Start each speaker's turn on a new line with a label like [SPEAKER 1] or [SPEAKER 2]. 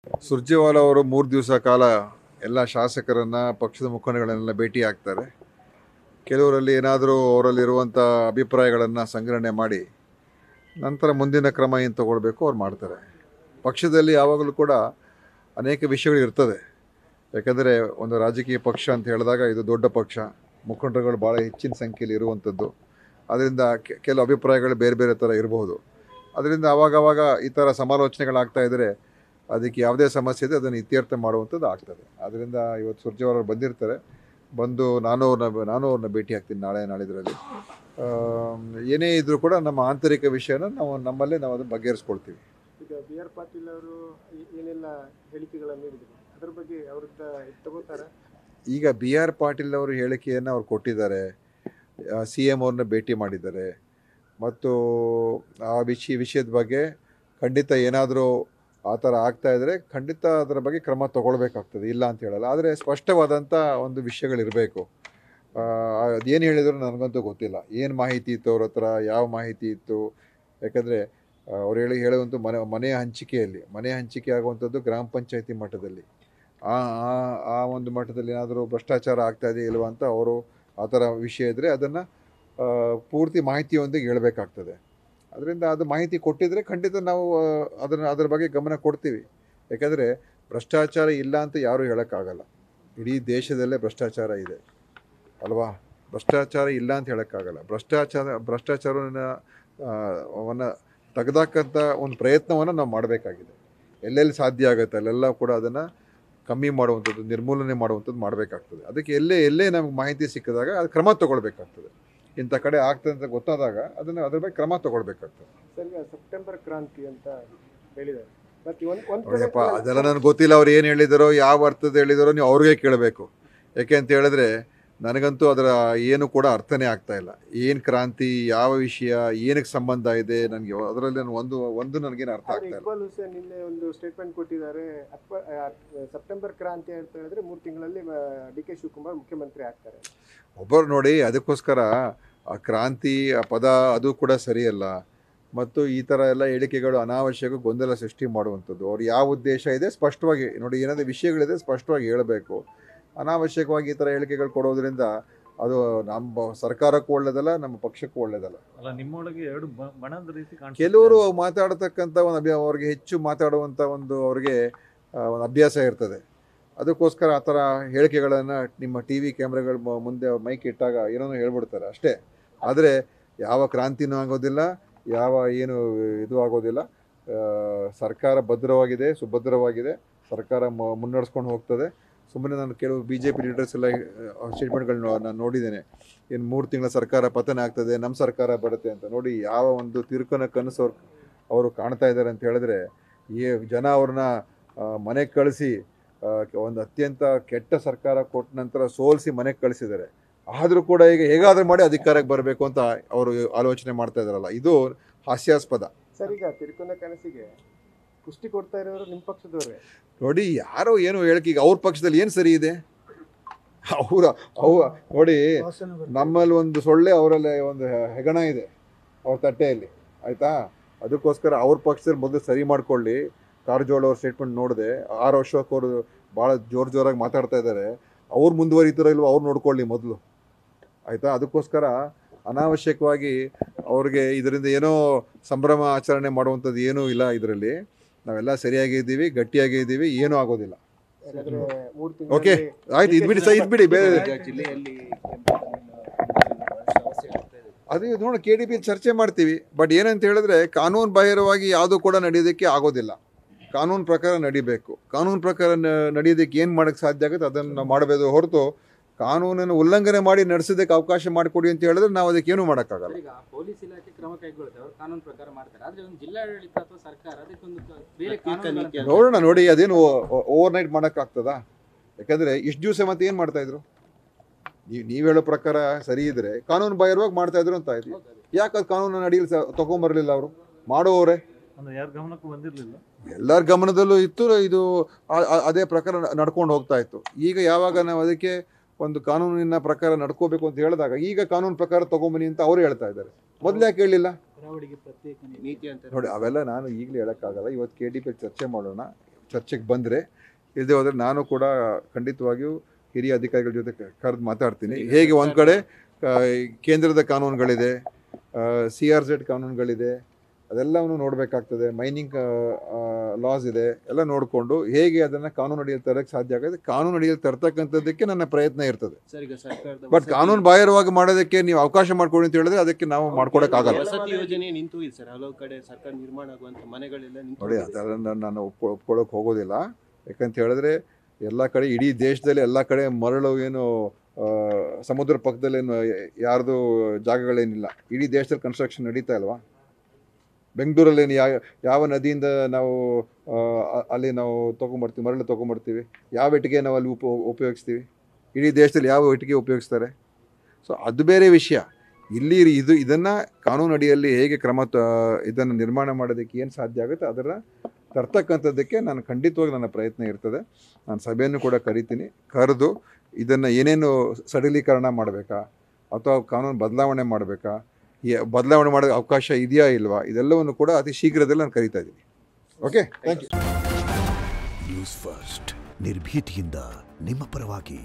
[SPEAKER 1] ಸುರ್ಜೇವಾಲಾ ಅವರು 3 ದಿವಸ ಕಾಲ ಎಲ್ಲ ಶಾಸಕರನ್ನು ಪಕ್ಷದ ಮುಖಂಡಗಳನ್ನೆಲ್ಲ ಭೇಟಿ ಆಗ್ತಾರೆ. ಕೆಲವರಲ್ಲಿ ಏನಾದರೂ ಅವರಲ್ಲಿರುವಂಥ ಅಭಿಪ್ರಾಯಗಳನ್ನು ಸಂಗ್ರಹಣೆ ಮಾಡಿ ನಂತರ ಮುಂದಿನ ಕ್ರಮ ಏನು ತಗೊಳ್ಬೇಕು ಅವ್ರು ಮಾಡ್ತಾರೆ. ಪಕ್ಷದಲ್ಲಿ ಯಾವಾಗಲೂ ಕೂಡ ಅನೇಕ ವಿಷಯಗಳು ಇರ್ತದೆ. ಯಾಕಂದರೆ ಒಂದು ರಾಜಕೀಯ ಪಕ್ಷ ಅಂತ ಹೇಳಿದಾಗ ಇದು ದೊಡ್ಡ ಪಕ್ಷ, ಮುಖಂಡರುಗಳು ಭಾಳ ಹೆಚ್ಚಿನ ಸಂಖ್ಯೆಯಲ್ಲಿ ಇರುವಂಥದ್ದು. ಅದರಿಂದ ಕೆಲವು ಅಭಿಪ್ರಾಯಗಳು ಬೇರೆ ಬೇರೆ ಥರ ಇರಬಹುದು. ಅದರಿಂದ ಆವಾಗವಾಗ ಈ ಥರ ಸಮಾಲೋಚನೆಗಳಾಗ್ತಾ ಇದ್ದರೆ ಅದಕ್ಕೆ ಯಾವುದೇ ಸಮಸ್ಯೆ ಇದೆ ಅದನ್ನು ಇತ್ಯರ್ಥ ಮಾಡುವಂಥದ್ದು ಆಗ್ತದೆ. ಅದರಿಂದ ಇವತ್ತು ಸುರ್ಜೇವಾಲಾ ಅವರು ಬಂದಿರ್ತಾರೆ. ಬಂದು ನಾನು ಅವ್ರನ್ನ ಭೇಟಿ ಆಗ್ತೀನಿ ನಾಳಿದ್ರಲ್ಲಿ. ಏನೇ ಇದ್ದರೂ ಕೂಡ ನಮ್ಮ ಆಂತರಿಕ ವಿಷಯನ ನಮ್ಮಲ್ಲೇ ನಾವು ಅದನ್ನು ಬಗೆಹರಿಸ್ಕೊಳ್ತೀವಿ.
[SPEAKER 2] ಈಗ ಬಿ ಆರ್ ಪಾಟೀಲ್ ಅವರು ಏನೆಲ್ಲ ಹೇಳಿಕೆಗಳನ್ನು ನೀಡಿದರು ಅದ್ರ ಬಗ್ಗೆ ಅವ್ರದ್ದು ತಗೋತಾರೆ.
[SPEAKER 1] ಈಗ ಬಿ ಆರ್ ಪಾಟೀಲ್ ಅವರು ಹೇಳಿಕೆಯನ್ನು ಅವ್ರು ಕೊಟ್ಟಿದ್ದಾರೆ. ಸಿ ಎಮ್ ಅವ್ರನ್ನ ಭೇಟಿ ಮಾಡಿದ್ದಾರೆ. ಮತ್ತು ಆ ವಿಷಯದ ಬಗ್ಗೆ ಖಂಡಿತ ಏನಾದರೂ ಆ ಥರ ಆಗ್ತಾಯಿದ್ರೆ ಖಂಡಿತ ಅದರ ಬಗ್ಗೆ ಕ್ರಮ ತಗೊಳ್ಬೇಕಾಗ್ತದೆ, ಇಲ್ಲ ಅಂತ ಹೇಳಲ್ಲ. ಆದರೆ ಸ್ಪಷ್ಟವಾದಂಥ ಒಂದು ವಿಷಯಗಳಿರಬೇಕು. ಅದೇನು ಹೇಳಿದ್ರು ನನಗಂತೂ ಗೊತ್ತಿಲ್ಲ. ಏನು ಮಾಹಿತಿ ಇತ್ತು ಅವ್ರ ಹತ್ರ, ಯಾವ ಮಾಹಿತಿ ಇತ್ತು. ಯಾಕಂದರೆ ಅವ್ರು ಹೇಳುವಂಥ ಮನೆ ಹಂಚಿಕೆ ಆಗುವಂಥದ್ದು ಗ್ರಾಮ ಪಂಚಾಯತಿ ಮಟ್ಟದಲ್ಲಿ. ಆ ಒಂದು ಮಟ್ಟದಲ್ಲಿ ಏನಾದರೂ ಭ್ರಷ್ಟಾಚಾರ ಆಗ್ತಾಯಿದೆ ಇಲ್ವಾ ಅಂತ ಅವರು ಆ ಥರ ವಿಷಯ ಇದ್ದರೆ ಅದನ್ನು ಪೂರ್ತಿ ಮಾಹಿತಿಯೊಂದಿಗೆ ಹೇಳಬೇಕಾಗ್ತದೆ. ಅದರಿಂದ ಅದು ಮಾಹಿತಿ ಕೊಟ್ಟಿದ್ದರೆ ಖಂಡಿತ ನಾವು ಅದರ ಬಗ್ಗೆ ಗಮನ ಕೊಡ್ತೀವಿ. ಯಾಕಂದರೆ ಭ್ರಷ್ಟಾಚಾರ ಇಲ್ಲ ಅಂತ ಯಾರೂ ಹೇಳೋಕ್ಕಾಗಲ್ಲ. ಇಡೀ ದೇಶದಲ್ಲೇ ಭ್ರಷ್ಟಾಚಾರ ಇದೆ ಅಲ್ವಾ. ಭ್ರಷ್ಟಾಚಾರ ಇಲ್ಲ ಅಂತ ಹೇಳೋಕ್ಕಾಗಲ್ಲ. ಭ್ರಷ್ಟಾಚಾರವನ್ನು ತೆಗೆದಾಕಂಥ ಒಂದು ಪ್ರಯತ್ನವನ್ನು ನಾವು ಮಾಡಬೇಕಾಗಿದೆ. ಎಲ್ಲೆಲ್ಲಿ ಸಾಧ್ಯ ಆಗುತ್ತೆ ಅಲ್ಲೆಲ್ಲ ಕೂಡ ಅದನ್ನು ಕಮ್ಮಿ ಮಾಡುವಂಥದ್ದು, ನಿರ್ಮೂಲನೆ ಮಾಡುವಂಥದ್ದು ಮಾಡಬೇಕಾಗ್ತದೆ. ಅದಕ್ಕೆ ಎಲ್ಲೇ ನಮಗೆ ಮಾಹಿತಿ ಸಿಕ್ಕಿದಾಗ ಅದು ಕ್ರಮ ತೊಗೊಳ್ಬೇಕಾಗ್ತದೆ. ಇಂಥ ಕಡೆ ಆಗ್ತದೆ ಅಂತ ಗೊತ್ತಾದಾಗ ಅದ್ರ ಬಗ್ಗೆ ಕ್ರಮ ತೊಗೊಳ್ಬೇಕಾಗ್ತದೆ.
[SPEAKER 2] ಸರ್, ಸೆಪ್ಟೆಂಬರ್ ಕ್ರಾಂತಿ ಅಂತ ಹೇಳಿದ್ದಾರೆ.
[SPEAKER 1] ನೋಡಿಯಪ್ಪ, ಅದೆಲ್ಲ ನನಗೆ ಗೊತ್ತಿಲ್ಲ. ಅವ್ರು ಏನು ಹೇಳಿದಾರೋ, ಯಾವ ಅರ್ಥದ ಹೇಳಿದಾರೋ ನೀವು ಅವ್ರಿಗೆ ಕೇಳಬೇಕು. ಯಾಕೆ ಅಂತ ಹೇಳಿದ್ರೆ ನನಗಂತೂ ಅದರ ಏನು ಕೂಡ ಅರ್ಥನೇ ಆಗ್ತಾಯಿಲ್ಲ. ಏನು ಕ್ರಾಂತಿ, ಯಾವ ವಿಷಯ, ಏನಕ್ಕೆ ಸಂಬಂಧ ಇದೆ ನನಗೆ ಅದರಲ್ಲಿ ಒಂದು ನನಗೇನು ಅರ್ಥ ಆಗ್ತಾ ಇಲ್ಲ.
[SPEAKER 2] ಇಕ್ಬಾಲ್ ಹುಸೇನ್ ನಿನ್ನೆ ಒಂದು ಸ್ಟೇಟ್ಮೆಂಟ್ ಕೊಟ್ಟಿದ್ದಾರೆ. ಸೆಪ್ಟೆಂಬರ್ ಕ್ರಾಂತಿ ಅಂತ ಹೇಳಿದ್ರೆ 3 ತಿಂಗಳಲ್ಲಿ ಡಿ ಕೆ ಶಿವಕುಮಾರ್ ಮುಖ್ಯಮಂತ್ರಿ ಆಗ್ತಾರೆ.
[SPEAKER 1] ಒಬ್ಬರು ನೋಡಿ, ಅದಕ್ಕೋಸ್ಕರ ಆ ಕ್ರಾಂತಿ ಆ ಪದ ಅದು ಕೂಡ ಸರಿಯಲ್ಲ. ಮತ್ತು ಈ ಥರ ಎಲ್ಲ ಹೇಳಿಕೆಗಳು ಅನಾವಶ್ಯಕ ಗೊಂದಲ ಸೃಷ್ಟಿ ಮಾಡುವಂಥದ್ದು. ಅವ್ರು ಯಾವ ಉದ್ದೇಶ ಇದೆ ಸ್ಪಷ್ಟವಾಗಿ ನೋಡಿ, ಏನಾದರೂ ವಿಷಯಗಳಿದೆ ಸ್ಪಷ್ಟವಾಗಿ ಹೇಳಬೇಕು. ಅನಾವಶ್ಯಕವಾಗಿ ಈ ಥರ ಹೇಳಿಕೆಗಳು ಕೊಡೋದ್ರಿಂದ ಅದು ನಮ್ಮ ಸರ್ಕಾರಕ್ಕೂ ಒಳ್ಳೆಯದಲ್ಲ, ನಮ್ಮ ಪಕ್ಷಕ್ಕೂ ಒಳ್ಳೆಯದಲ್ಲ.
[SPEAKER 3] ನಿಮ್ಮೊಳಗೆ ಎರಡು ಬಣದ ರೀತಿ
[SPEAKER 1] ಕೆಲವರು ಮಾತಾಡ್ತಕ್ಕಂಥ ಅವ್ರಿಗೆ ಹೆಚ್ಚು ಮಾತಾಡುವಂಥ ಅವ್ರಿಗೆ ಒಂದು ಅಭ್ಯಾಸ ಇರ್ತದೆ. ಅದಕ್ಕೋಸ್ಕರ ಆ ಥರ ಹೇಳಿಕೆಗಳನ್ನು ನಿಮ್ಮ ಟಿ ವಿ ಕ್ಯಾಮ್ರಾಗಳ ಮುಂದೆ ಮೈಕ್ ಇಟ್ಟಾಗ ಏನೋ ಹೇಳ್ಬಿಡ್ತಾರೆ ಅಷ್ಟೇ. ಆದರೆ ಯಾವ ಕ್ರಾಂತಿನೂ ಆಗೋದಿಲ್ಲ, ಯಾವ ಏನು ಇದು ಆಗೋದಿಲ್ಲ. ಸರ್ಕಾರ ಭದ್ರವಾಗಿದೆ, ಸುಭದ್ರವಾಗಿದೆ. ಸರ್ಕಾರ ಮುನ್ನಡೆಸ್ಕೊಂಡು ಹೋಗ್ತದೆ. ಸುಮ್ಮನೆ ನಾನು ಕೆಲವು BJP ಲೀಡರ್ಸ್ ಎಲ್ಲ ಸ್ಟೇಟ್ಮೆಂಟ್ಗಳನ್ನ ನಾನು ನೋಡಿದ್ದೇನೆ. 3 ತಿಂಗಳ ಸರ್ಕಾರ ಪತನ ಆಗ್ತದೆ, ನಮ್ಮ ಸರ್ಕಾರ ಬರುತ್ತೆ ಅಂತ. ನೋಡಿ, ಯಾವ ಒಂದು ತಿರುಕನ ಕನಸು ಅವರು ಕಾಣ್ತಾ ಇದ್ದಾರೆ ಅಂತ ಹೇಳಿದ್ರೆ, ಜನ ಅವ್ರನ್ನ ಮನೆಗೆ ಕಳಿಸಿ ಒಂದು ಅತ್ಯಂತ ಕೆಟ್ಟ ಸರ್ಕಾರ ಕೊಟ್ಟ ನಂತರ ಸೋಲಿಸಿ ಮನೆಗೆ ಕಳಿಸಿದ್ದಾರೆ. ಆದರೂ ಕೂಡ ಈಗ ಹೇಗಾದರೂ ಮಾಡಿ ಅಧಿಕಾರಕ್ಕೆ ಬರಬೇಕು ಅಂತ ಅವರು ಆಲೋಚನೆ ಮಾಡ್ತಾ ಇದ್ದಾರಲ್ಲ, ಇದು ಹಾಸ್ಯಾಸ್ಪದ.
[SPEAKER 2] ಸರ್, ಈಗ ತಿರುಕನ ಕನಸಿಗೆ ಪುಷ್ಟಿ ಕೊಡ್ತಾ ಇರೋರು ನಿಮ್ಮ ಪಕ್ಷದವರೇ.
[SPEAKER 1] ನೋಡಿ, ಯಾರೋ ಏನು ಹೇಳಿಕೆ, ಈಗ ಅವ್ರ ಪಕ್ಷದಲ್ಲಿ ಏನು ಸರಿ ಇದೆ? ನೋಡಿ, ನಮ್ಮಲ್ಲಿ ಒಂದು ಸೊಳ್ಳೆ, ಅವರಲ್ಲಿ ಒಂದು ಹೆಗಣ ಇದೆ ಅವ್ರ ತಟ್ಟೆಯಲ್ಲಿ, ಆಯಿತಾ? ಅದಕ್ಕೋಸ್ಕರ ಅವ್ರ ಪಕ್ಷದಲ್ಲಿ ಮೊದಲು ಸರಿ ಮಾಡ್ಕೊಳ್ಳಿ. ಕಾರಜೋಳ ಅವ್ರ ಸ್ಟೇಟ್ಮೆಂಟ್ ನೋಡಿದೆ. 6 ವರ್ಷಕ್ಕೆ ಅವರು ಭಾಳ ಜೋರಾಗಿ ಮಾತಾಡ್ತಾ ಇದ್ದಾರೆ. ಅವ್ರು ಮುಂದುವರಿತಾರೋ ಇಲ್ವೋ ಅವ್ರು ನೋಡ್ಕೊಳ್ಳಿ ಮೊದಲು, ಆಯಿತಾ? ಅದಕ್ಕೋಸ್ಕರ ಅನಾವಶ್ಯಕವಾಗಿ ಅವ್ರಿಗೆ ಇದರಿಂದ ಏನೋ ಸಂಭ್ರಮ ಆಚರಣೆ ಮಾಡುವಂಥದ್ದು ಏನೂ ಇಲ್ಲ. ಇದರಲ್ಲಿ ನಾವೆಲ್ಲ ಸರಿಯಾಗಿದ್ದೀವಿ, ಗಟ್ಟಿಯಾಗಿದ್ದೀವಿ, ಏನೂ ಆಗೋದಿಲ್ಲ. ಓಕೆ, ಆಯ್ತು, ಇದ್ಬಿಡಿ ಬೇರೆ ಅದು ನೋಡಿ KDP ಚರ್ಚೆ ಮಾಡ್ತೀವಿ. ಬಟ್ ಏನಂತ ಹೇಳಿದ್ರೆ ಕಾನೂನು ಬಾಹಿರವಾಗಿ ಯಾವುದೂ ಕೂಡ ನಡೆಯೋದಕ್ಕೆ ಆಗೋದಿಲ್ಲ. ಕಾನೂನು ಪ್ರಕಾರ ನಡಿಬೇಕು. ಕಾನೂನು ಪ್ರಕಾರ ನಡೆಯೋದಕ್ಕೆ ಏನು ಮಾಡೋಕ್ಕೆ ಸಾಧ್ಯ ಆಗುತ್ತೆ ಅದನ್ನು ನಾವು ಮಾಡಬೇಕು ಹೊರತು ಕಾನೂನನ್ನು ಉಲ್ಲಂಘನೆ ಮಾಡಿ ನಡೆಸೋದಕ್ಕೆ ಅವಕಾಶ ಮಾಡಿಕೊಡಿ ಅಂತ ಹೇಳಿದ್ರೆ ನಾವು ಅದಕ್ಕೇನು ಮಾಡೋಕ್ಕಾಗಲ್ಲ.
[SPEAKER 4] ಈಗ ಪೊಲೀಸ್ ಇಲಾಖೆ ಕ್ರಮ ಕೈಗೊಳ್ಳುತ್ತೆ, ಅವರು ಕಾನೂನು ಪ್ರಕಾರ ಮಾಡ್ತಾರೆ. ಆದರೆ ಒಂದು ಜಿಲ್ಲಾಡಳಿತ ಅಥವಾ ಸರ್ಕಾರ ಅದಕ್ಕೊಂದು ಬೇರೆ ಕಾನೂನು
[SPEAKER 1] ನೋಡೋಣ. ನೋಡಿ, ಅದೇನು ಓವರ್ ನೈಟ್ ಮಾಡೋಕ್ಕಾಗ್ತದಾ? ಯಾಕಂದರೆ ಇಷ್ಟು ದಿವಸ ಮತ್ತೆ ಏನು ಮಾಡ್ತಾಯಿದ್ರು? ನೀವು ಹೇಳೋ ಪ್ರಕಾರ ಸರಿ ಇದ್ದರೆ ಕಾನೂನು ಬಾಹಿರವಾಗಿ ಮಾಡ್ತಾಯಿದ್ರು ಅಂತ ಆಯ್ತು. ಯಾಕೆ ಅದು ಕಾನೂನು ಅಡಿಯಲ್ಲಿ ತೊಗೊಂಬರಲಿಲ್ಲ? ಅವರು ಮಾಡೋವರೇ
[SPEAKER 3] ಯಾರ ಗಮನಕ್ಕೂ ಬಂದಿರಲಿಲ್ಲ.
[SPEAKER 1] ಎಲ್ಲರ ಗಮನದಲ್ಲೂ ಇತ್ತು. ಇದು ಅದೇ ಪ್ರಕಾರ ನಡ್ಕೊಂಡು ಹೋಗ್ತಾ ಇತ್ತು. ಈಗ ಯಾವಾಗ ನಾವು ಅದಕ್ಕೆ ಒಂದು ಕಾನೂನಿನ ಪ್ರಕಾರ ನಡ್ಕೋಬೇಕು ಅಂತ ಹೇಳಿದಾಗ ಈಗ ಕಾನೂನು ಪ್ರಕಾರ ತೊಗೊಂಬನ್ನಿ ಅಂತ ಅವರು ಹೇಳ್ತಾ ಇದ್ದಾರೆ. ಮೊದಲು ಯಾಕೆ ಹೇಳಿಲ್ಲ?
[SPEAKER 4] ಕರಾವಳಿಗೆ ಪ್ರತ್ಯೇಕ ನೀತಿ ಅಂತ
[SPEAKER 1] ನೋಡಿ, ಅವೆಲ್ಲ ನಾನು ಈಗಲೇ ಹೇಳೋಕ್ಕಾಗಲ್ಲ. ಇವತ್ತು KDP ಚರ್ಚೆ ಮಾಡೋಣ. ಚರ್ಚೆಗೆ ಬಂದರೆ, ಇಲ್ಲದೆ ಹೋದರೆ ನಾನು ಕೂಡ ಖಂಡಿತವಾಗಿಯೂ ಹಿರಿಯ ಅಧಿಕಾರಿಗಳ ಜೊತೆ ಕರೆದು ಮಾತಾಡ್ತೀನಿ. ಹೇಗೆ ಒಂದು ಕಡೆ ಕೇಂದ್ರದ ಕಾನೂನುಗಳಿದೆ, CRZ ಕಾನೂನುಗಳಿದೆ, ಅದೆಲ್ಲವನ್ನು ನೋಡಬೇಕಾಗ್ತದೆ, ಮೈನಿಂಗ್ ಲಾಸ್ ಇದೆ, ಎಲ್ಲ ನೋಡಿಕೊಂಡು ಹೇಗೆ ಅದನ್ನು ಕಾನೂನು ಅಡಿಯಲ್ಲಿ ತರಕ್ಕೆ ಸಾಧ್ಯ ಆಗುತ್ತೆ, ಕಾನೂನು ಅಡಿಯಲ್ಲಿ ತರ್ತಕ್ಕಂಥದ್ದಕ್ಕೆ ನನ್ನ ಪ್ರಯತ್ನ ಇರ್ತದೆ. ಬಟ್ ಕಾನೂನು ಬಾಹಿರವಾಗಿ ಮಾಡೋದಕ್ಕೆ ನೀವು ಅವಕಾಶ ಮಾಡ್ಕೊಡಿ ಅಂತ ಹೇಳಿದ್ರೆ ಅದಕ್ಕೆ ನಾವು ಮಾಡ್ಕೊಡೋಕ್ಕಾಗಲ್ಲ.
[SPEAKER 5] ವಸತಿ ಯೋಜನೆ ನಿಂತು ಇದೆ ಸರ್, ಹಲವು ಕಡೆ ಸರ್ಕಾರ ನಿರ್ಮಾಣ ಆಗುವಂಥ ಮನೆಗಳೆಲ್ಲ ನಿಂತು.
[SPEAKER 1] ನೋಡಿ, ಅದನ್ನು ನಾನು ಒಪ್ಕೊಳ್ಳೋಕೆ ಹೋಗೋದಿಲ್ಲ. ಯಾಕಂತ ಹೇಳಿದ್ರೆ ಎಲ್ಲ ಕಡೆ, ಇಡೀ ದೇಶದಲ್ಲಿ ಎಲ್ಲ ಕಡೆ ಮರಳು ಏನು ಸಮುದ್ರ ಪಕ್ಕದಲ್ಲೇನು ಯಾರ್ದು ಜಾಗಗಳೇನಿಲ್ಲ. ಇಡೀ ದೇಶದಲ್ಲಿ ಕನ್ಸ್ಟ್ರಕ್ಷನ್ ನಡೀತಾ ಇಲ್ವಾ? ಬೆಂಗಳೂರಲ್ಲೇನು ಯಾವ ನದಿಯಿಂದ ನಾವು ಅಲ್ಲಿ ನಾವು ತೊಗೊಂಬರ್ತೀವಿ, ಮರಳು ತೊಗೊಂಬರ್ತೀವಿ? ಯಾವ ಇಟ್ಟಿಗೆ ನಾವು ಅಲ್ಲಿ ಉಪಯೋಗಿಸ್ತೀವಿ? ಇಡೀ ದೇಶದಲ್ಲಿ ಯಾವ ಇಟ್ಟಿಗೆ ಉಪಯೋಗಿಸ್ತಾರೆ? ಸೊ ಅದು ಬೇರೆ ವಿಷಯ. ಇಲ್ಲಿ ಇದನ್ನು ಕಾನೂನು ಅಡಿಯಲ್ಲಿ ಹೇಗೆ ಇದನ್ನು ನಿರ್ಮಾಣ ಮಾಡೋದಕ್ಕೆ ಏನು ಸಾಧ್ಯ ಆಗುತ್ತೆ ಅದರ ತರ್ತಕ್ಕಂಥದ್ದಕ್ಕೆ ನಾನು ಖಂಡಿತವಾಗಿ ನನ್ನ ಪ್ರಯತ್ನ ಇರ್ತದೆ. ನಾನು ಸಭೆಯನ್ನು ಕೂಡ ಕರೆದು ಇದನ್ನು ಏನೇನು ಸಡಿಲೀಕರಣ ಮಾಡಬೇಕಾ ಅಥವಾ ಕಾನೂನು ಬದಲಾವಣೆ ಮಾಡಬೇಕಾ, ಬದಲಾವಣೆ ಮಾಡೋಕ್ಕೆ ಅವಕಾಶ ಇದೆಯಾ ಇಲ್ವಾ, ಇದೆಲ್ಲವನ್ನು ಕೂಡ ಅತಿ ಶೀಘ್ರದಲ್ಲಿ ನಾನು ಕರೀತಾ ಇದ್ದೀನಿ. Okay, thank you.
[SPEAKER 6] News first, ನಿರ್ಭೀತಿಯಿಂದ ನಿಮ್ಮ ಪರವಾಗಿ.